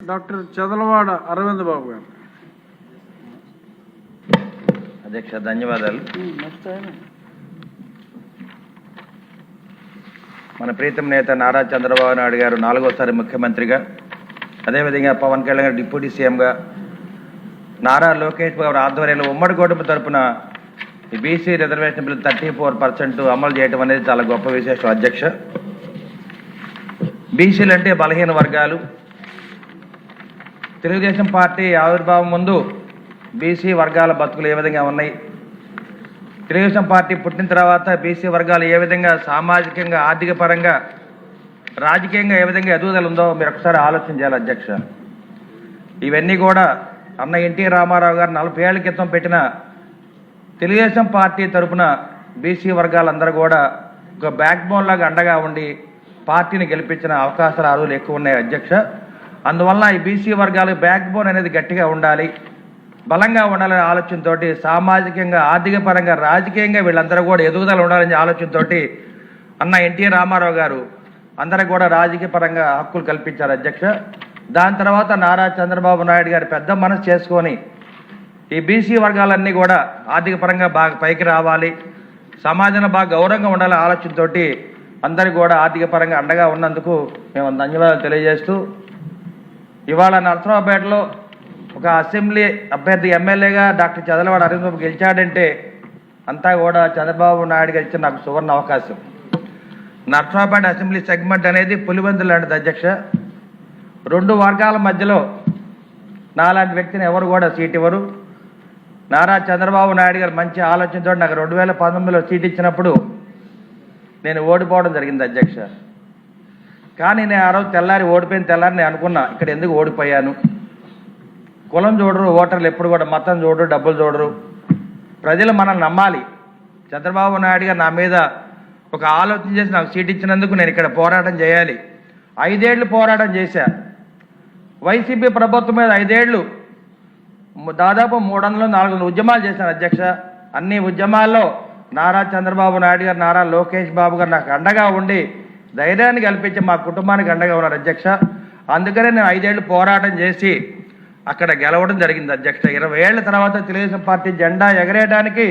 Doctor Chadalavada Arvind బాబు గారు. అధ్యక్ష ధన్యవాదాలు. మన ప్రీతం నేత నారా చంద్రబాబు నాయుడు గారు 4వసారి ముఖ్యమంత్రిగా, అదేవిధంగా పవన్ కళ్యాణ్ గారు డిప్యూటీ సీఎంగా, నారా లోకేష్ బాబు ఆధ్వర్యంలో ఉమ్మడి కుటుంబ తరపున ఈ బీసీ రిజర్వేషన్ బిల్లు 34% అమలు చేయడం అనేది చాలా గొప్ప విశేషం. అధ్యక్ష, బీసీలు అంటే బలహీన వర్గాలు. తెలుగుదేశం పార్టీ ఆవిర్భావం ముందు బీసీ వర్గాల బతుకులు ఏ విధంగా ఉన్నాయి, తెలుగుదేశం పార్టీ పుట్టిన తర్వాత బీసీ వర్గాలు ఏ విధంగా సామాజికంగా, ఆర్థిక పరంగా, రాజకీయంగా ఏ విధంగా ఎదుగుదల ఉందో మీరు ఒకసారి ఆలోచన చేయాలి. అధ్యక్ష, ఇవన్నీ కూడా అన్న ఎన్టీ రామారావు గారు 40 ఏళ్ల క్రితం పెట్టిన తెలుగుదేశం పార్టీ తరఫున బీసీ వర్గాలందరూ కూడా ఒక బ్యాక్ బోన్ లాగా అండగా ఉండి పార్టీని గెలిపించిన అవకాశాలు అరువులు ఎక్కువ ఉన్నాయి. అధ్యక్ష, అందువల్ల ఈ బీసీ వర్గాలు బ్యాక్ బోన్ అనేది గట్టిగా ఉండాలి, బలంగా ఉండాలనే ఆలోచనతో, సామాజికంగా, ఆర్థిక పరంగా, రాజకీయంగా వీళ్ళందరూ కూడా ఎదుగుదల ఉండాలనే ఆలోచనతో అన్న ఎన్టీ రామారావు గారు అందరికి కూడా రాజకీయ పరంగా హక్కులు కల్పించారు. అధ్యక్ష, దాని తర్వాత నారా చంద్రబాబు నాయుడు గారు పెద్ద మనసు చేసుకొని ఈ బీసీ వర్గాలన్నీ కూడా ఆర్థిక పరంగా బాగా పైకి రావాలి, సమాజంలో బాగా గౌరవంగా ఉండాలనే ఆలోచనతో అందరికీ కూడా ఆర్థిక పరంగా అండగా ఉన్నందుకు మేము ధన్యవాదాలు తెలియజేస్తూ, ఇవాళ నరసరావుపేటలో ఒక అసెంబ్లీ అభ్యర్థి ఎమ్మెల్యేగా డాక్టర్ చదలవాడ అరవింద్ బాబు గెలిచాడంటే అంతా కూడా చంద్రబాబు నాయుడు గారు ఇచ్చిన నాకు సువర్ణ అవకాశం. నరసరావుపేట అసెంబ్లీ సెగ్మెంట్ అనేది పులివెందులు లాంటిది. అధ్యక్ష, 2 వర్గాల మధ్యలో నాలాంటి వ్యక్తిని ఎవరు కూడా సీట్ ఇవ్వరు. నారా చంద్రబాబు నాయుడు గారు మంచి ఆలోచనతో నాకు 2019లో సీట్ ఇచ్చినప్పుడు నేను ఓడిపోవడం జరిగింది. అధ్యక్ష, కానీ నేను ఆ రోజు ఓడిపోయిన తెల్లారి నేను అనుకున్నా, ఇక్కడ ఎందుకు ఓడిపోయాను, కులం చూడరు ఓటర్లు, ఎప్పుడు కూడా మతం చూడరు, డబ్బులు చూడరు, ప్రజలు మనల్ని నమ్మాలి. చంద్రబాబు నాయుడు గారు నా మీద ఒక ఆలోచన చేసి నాకు సీట్ ఇచ్చినందుకు నేను ఇక్కడ పోరాటం చేయాలి. 5 ఏళ్ళు పోరాటం చేశా. వైసీపీ ప్రభుత్వం మీద 5 ఏళ్ళు దాదాపు 300-400 ఉద్యమాలు చేశాను. అధ్యక్ష, అన్ని ఉద్యమాల్లో నారా చంద్రబాబు నాయుడు గారు, నారా లోకేష్ బాబు గారు నాకు అండగా ఉండి ధైర్యాన్ని కల్పించి మా కుటుంబానికి అండగా ఉన్నారు. అధ్యక్ష, అందుకనే నేను 5 ఏళ్ళు పోరాటం చేసి అక్కడ గెలవడం జరిగింది. అధ్యక్ష, 20 ఏళ్ల తర్వాత తెలుగుదేశం పార్టీ జెండా ఎగరేయడానికి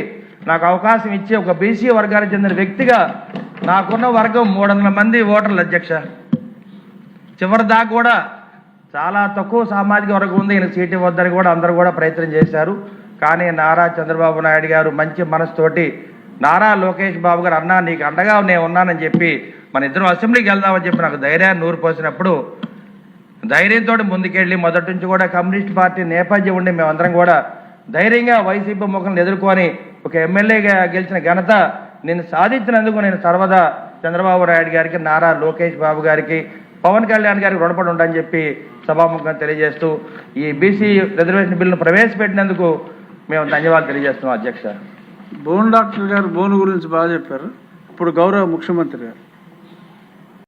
నాకు అవకాశం ఇచ్చి ఒక బీసీ వర్గానికి చెందిన వ్యక్తిగా నాకున్న వర్గం 300 మంది ఓటర్లు. అధ్యక్ష, చివరి దాకా కూడా చాలా తక్కువ సామాజిక వర్గం ఉంది, ఈయన సీటు ఇవ్వద్దని కూడా అందరూ కూడా ప్రయత్నం చేశారు. కానీ నారా చంద్రబాబు నాయుడు గారు మంచి మనసుతోటి నారా లోకేష్ బాబు గారు అన్నా నీకు అండగా నేను ఉన్నానని చెప్పి మన ఇద్దరం అసెంబ్లీకి వెళ్దామని చెప్పి నాకు ధైర్యాన్ని నూరు పోసినప్పుడు ధైర్యంతో ముందుకెళ్ళి మొదటి నుంచి కూడా కమ్యూనిస్ట్ పార్టీ నేపథ్యం ఉండి మేమందరం కూడా ధైర్యంగా వైసీపీ ముఖంలో ఎదుర్కొని ఒక ఎమ్మెల్యేగా గెలిచిన ఘనత నేను సాధించినందుకు నేను సర్వదా చంద్రబాబు నాయుడు గారికి, నారా లోకేష్ బాబు గారికి, పవన్ కళ్యాణ్ గారికి రుణపడి ఉంటానని చెప్పి సభాముఖంగా తెలియజేస్తూ ఈ బీసీ రిజర్వేషన్ బిల్లును ప్రవేశపెట్టినందుకు మేము ధన్యవాదాలు తెలియజేస్తున్నాం. అధ్యక్ష, బోన్ డాక్టర్ గారు బోన్ గురించి బాగా చెప్పారు. ఇప్పుడు గౌరవ ముఖ్యమంత్రి గారు